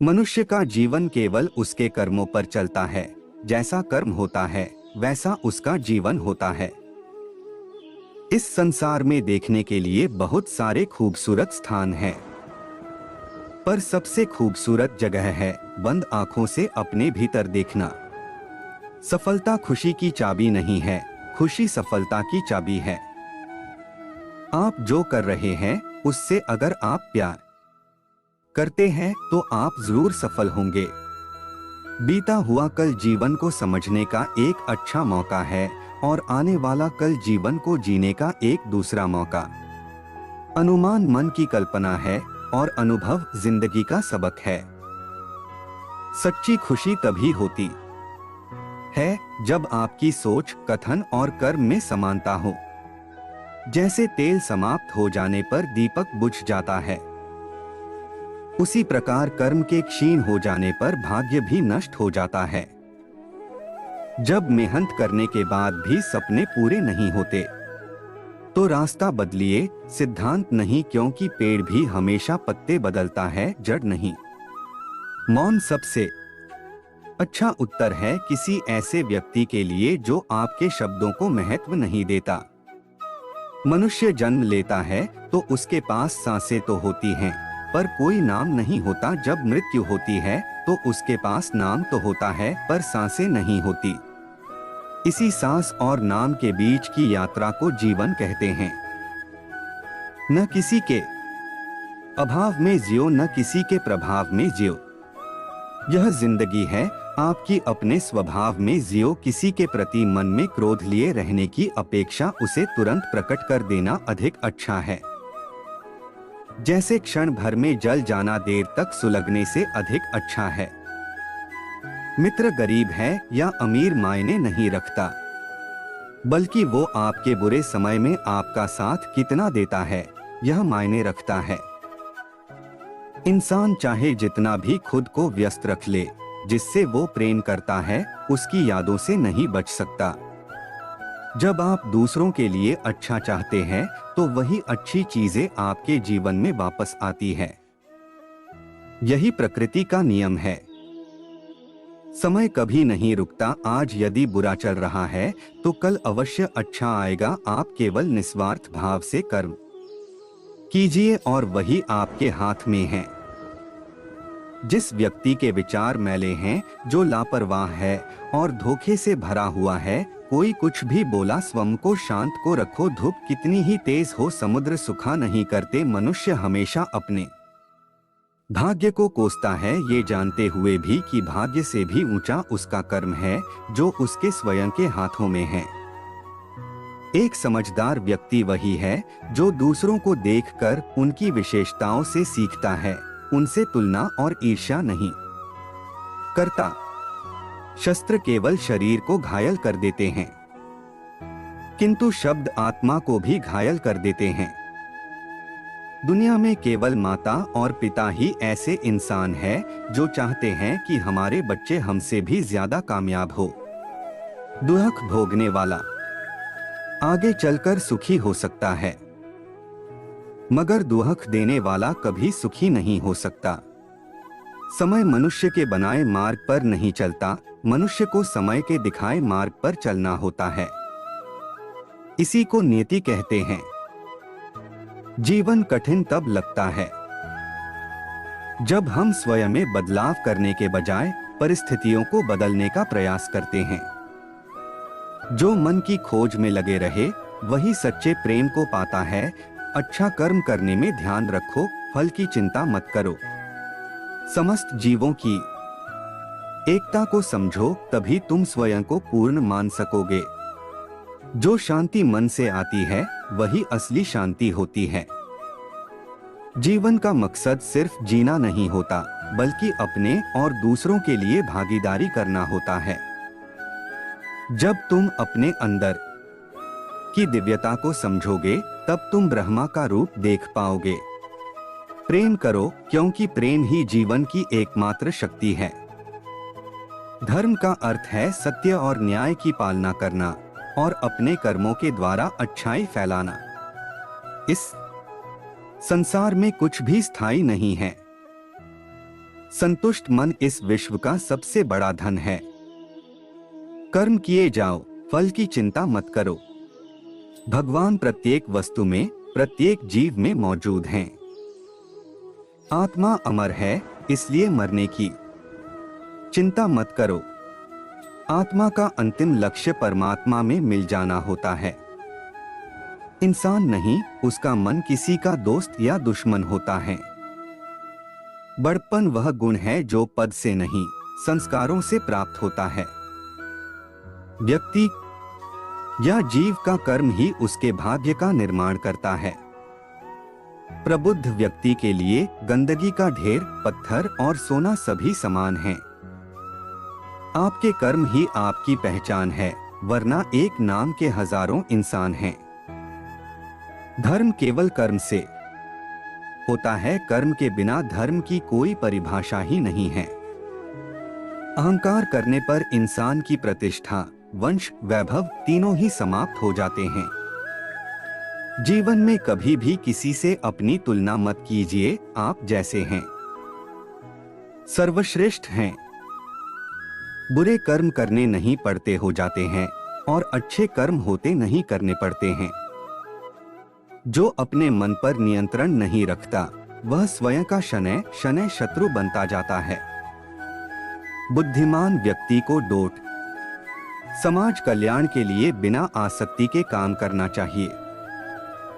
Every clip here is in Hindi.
मनुष्य का जीवन केवल उसके कर्मों पर चलता है। जैसा कर्म होता है वैसा उसका जीवन होता है। इस संसार में देखने के लिए बहुत सारे खूबसूरत स्थान हैं, पर सबसे खूबसूरत जगह है बंद आंखों से अपने भीतर देखना। सफलता खुशी की चाबी नहीं है, खुशी सफलता की चाबी है। आप जो कर रहे हैं उससे अगर आप प्यार करते हैं तो आप जरूर सफल होंगे। बीता हुआ कल जीवन को समझने का एक अच्छा मौका है और आने वाला कल जीवन को जीने का एक दूसरा मौका। अनुमान मन की कल्पना है और अनुभव जिंदगी का सबक है। सच्ची खुशी तभी होती है जब आपकी सोच, कथन और कर्म में समानता हो। जैसे तेल समाप्त हो जाने पर दीपक बुझ जाता है, उसी प्रकार कर्म के क्षीण हो जाने पर भाग्य भी नष्ट हो जाता है। जब मेहनत करने के बाद भी सपने पूरे नहीं होते तो रास्ता बदलिए, सिद्धांत नहीं, क्योंकि पेड़ भी हमेशा पत्ते बदलता है, जड़ नहीं। मौन सबसे अच्छा उत्तर है किसी ऐसे व्यक्ति के लिए जो आपके शब्दों को महत्व नहीं देता। मनुष्य जन्म लेता है तो उसके पास सांसें तो होती हैं, पर कोई नाम नहीं होता। जब मृत्यु होती है तो उसके पास नाम तो होता है, पर सांसें नहीं होती। इसी सांस और नाम के बीच की यात्रा को जीवन कहते हैं। न किसी के अभाव में जियो, न किसी के प्रभाव में जियो। यह जिंदगी है, आपकी अपने स्वभाव में जियो। किसी के प्रति मन में क्रोध लिए रहने की अपेक्षा उसे तुरंत प्रकट कर देना अधिक अच्छा है। जैसे क्षण भर में जल जाना देर तक सुलगने से अधिक अच्छा है। मित्र गरीब है या अमीर मायने नहीं रखता, बल्कि वो आपके बुरे समय में आपका साथ कितना देता है यह मायने रखता है। इंसान चाहे जितना भी खुद को व्यस्त रख ले, जिससे वो प्रेम करता है उसकी यादों से नहीं बच सकता। जब आप दूसरों के लिए अच्छा चाहते हैं तो वही अच्छी चीजें आपके जीवन में वापस आती है। यही प्रकृति का नियम है। समय कभी नहीं रुकता। आज यदि बुरा चल रहा है तो कल अवश्य अच्छा आएगा। आप केवल निस्वार्थ भाव से कर्म कीजिए और वही आपके हाथ में है। जिस व्यक्ति के विचार मैले हैं, जो लापरवाह है और धोखे से भरा हुआ है, कोई कुछ भी बोला स्वयं को शांत को रखो। धूप कितनी ही तेज हो समुद्र सुखा नहीं करते। मनुष्य हमेशा अपने भाग्य को कोसता है, ये जानते हुए भी कि भाग्य से भी ऊंचा उसका कर्म है जो उसके स्वयं के हाथों में है। एक समझदार व्यक्ति वही है जो दूसरों को देखकर उनकी विशेषताओं से सीखता है, उनसे तुलना और ईर्ष्या नहीं करता। शस्त्र केवल शरीर को घायल कर देते हैं, किंतु शब्द आत्मा को भी घायल कर देते हैं। दुनिया में केवल माता और पिता ही ऐसे इंसान हैं जो चाहते हैं कि हमारे बच्चे हमसे भी ज्यादा कामयाब हो। दुख भोगने वाला आगे चलकर सुखी हो सकता है, मगर दुख देने वाला कभी सुखी नहीं हो सकता। समय मनुष्य के बनाए मार्ग पर नहीं चलता, मनुष्य को समय के दिखाए मार्ग पर चलना होता है। इसी को नियति कहते हैं। जीवन कठिन तब लगता है जब हम स्वयं में बदलाव करने के बजाय परिस्थितियों को बदलने का प्रयास करते हैं। जो मन की खोज में लगे रहे वही सच्चे प्रेम को पाता है। अच्छा कर्म करने में ध्यान रखो, फल की चिंता मत करो। समस्त जीवों की एकता को समझो, तभी तुम स्वयं को पूर्ण मान सकोगे। जो शांति मन से आती है वही असली शांति होती है। जीवन का मकसद सिर्फ जीना नहीं होता, बल्कि अपने और दूसरों के लिए भागीदारी करना होता है। जब तुम अपने अंदर की दिव्यता को समझोगे तब तुम ब्रह्मा का रूप देख पाओगे। प्रेम करो, क्योंकि प्रेम ही जीवन की एकमात्र शक्ति है। धर्म का अर्थ है सत्य और न्याय की पालना करना और अपने कर्मों के द्वारा अच्छाई फैलाना। इस संसार में कुछ भी स्थायी नहीं है। संतुष्ट मन इस विश्व का सबसे बड़ा धन है। कर्म किए जाओ, फल की चिंता मत करो। भगवान प्रत्येक वस्तु में, प्रत्येक जीव में मौजूद हैं। आत्मा अमर है, इसलिए मरने की चिंता मत करो। आत्मा का अंतिम लक्ष्य परमात्मा में मिल जाना होता है। इंसान नहीं, उसका मन किसी का दोस्त या दुश्मन होता है। बड़पन वह गुण है जो पद से नहीं, संस्कारों से प्राप्त होता है। व्यक्ति या जीव का कर्म ही उसके भाग्य का निर्माण करता है। प्रबुद्ध व्यक्ति के लिए गंदगी का ढेर, पत्थर और सोना सभी समान हैं। आपके कर्म ही आपकी पहचान है, वरना एक नाम के हजारों इंसान हैं। धर्म केवल कर्म से होता है, कर्म के बिना धर्म की कोई परिभाषा ही नहीं है। अहंकार करने पर इंसान की प्रतिष्ठा, वंश, वैभव तीनों ही समाप्त हो जाते हैं। जीवन में कभी भी किसी से अपनी तुलना मत कीजिए, आप जैसे हैं सर्वश्रेष्ठ हैं। बुरे कर्म करने नहीं पड़ते हो जाते हैं और अच्छे कर्म होते नहीं करने पड़ते हैं। जो अपने मन पर नियंत्रण नहीं रखता, वह स्वयं का शनैः शनैः शत्रु बनता जाता है। बुद्धिमान व्यक्ति को डोट समाज कल्याण के लिए बिना आसक्ति के काम करना चाहिए।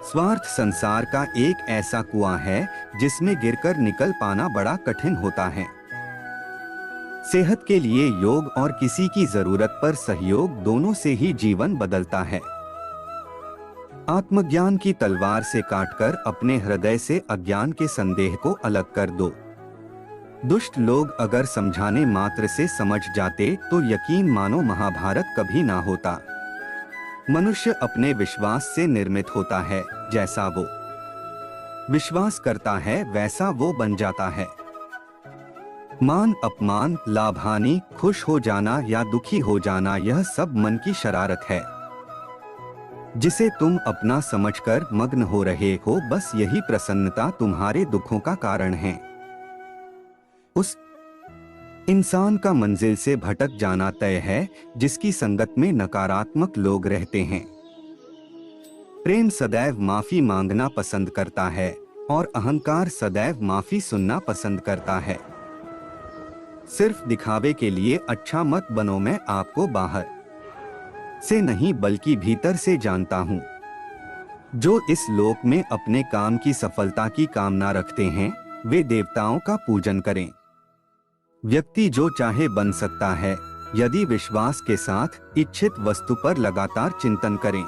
स्वार्थ संसार का एक ऐसा कुआं है जिसमें गिरकर निकल पाना बड़ा कठिन होता है। सेहत के लिए योग और किसी की जरूरत पर सहयोग, दोनों से ही जीवन बदलता है। आत्मज्ञान की तलवार से काटकर अपने हृदय से अज्ञान के संदेह को अलग कर दो। दुष्ट लोग अगर समझाने मात्र से समझ जाते तो यकीन मानो महाभारत कभी ना होता। मनुष्य अपने विश्वास से निर्मित होता है, जैसा वो विश्वास करता है वैसा वो बन जाता है। मान अपमान, लाभ हानि, खुश हो जाना या दुखी हो जाना, यह सब मन की शरारत है जिसे तुम अपना समझकर मग्न हो रहे हो। बस यही प्रसन्नता तुम्हारे दुखों का कारण है। उस इंसान का मंजिल से भटक जाना तय है जिसकी संगत में नकारात्मक लोग रहते हैं। प्रेम सदैव माफी मांगना पसंद करता है और अहंकार सदैव माफी सुनना पसंद करता है। सिर्फ दिखावे के लिए अच्छा मत बनो। मैं आपको बाहर से नहीं बल्कि भीतर से जानता हूँ। जो इस लोक में अपने काम की सफलता की कामना रखते हैं, वे देवताओं का पूजन करें। व्यक्ति जो चाहे बन सकता है यदि विश्वास के साथ इच्छित वस्तु पर लगातार चिंतन करें।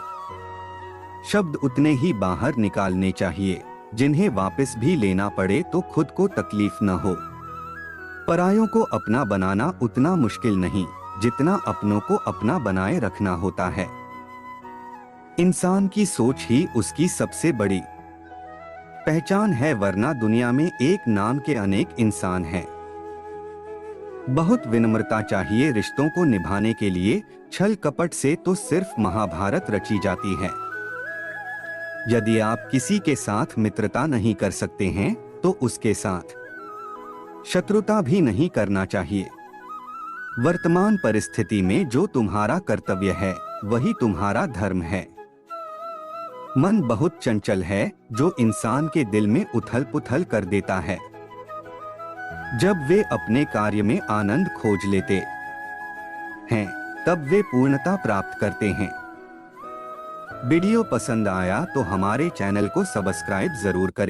शब्द उतने ही बाहर निकालने चाहिए जिन्हें वापस भी लेना पड़े तो खुद को तकलीफ न हो। परायों को अपना बनाना उतना मुश्किल नहीं जितना अपनों को अपना बनाए रखना होता है। इंसान की सोच ही उसकी सबसे बड़ी पहचान है, वरना दुनिया में एक नाम के अनेक इंसान हैं। बहुत विनम्रता चाहिए रिश्तों को निभाने के लिए। छल कपट से तो सिर्फ महाभारत रची जाती है। यदि आप किसी के साथ मित्रता नहीं कर सकते हैं तो उसके साथ शत्रुता भी नहीं करना चाहिए। वर्तमान परिस्थिति में जो तुम्हारा कर्तव्य है वही तुम्हारा धर्म है। मन बहुत चंचल है जो इंसान के दिल में उथल पुथल कर देता है। जब वे अपने कार्य में आनंद खोज लेते हैं तब वे पूर्णता प्राप्त करते हैं। वीडियो पसंद आया तो हमारे चैनल को सब्सक्राइब जरूर करें।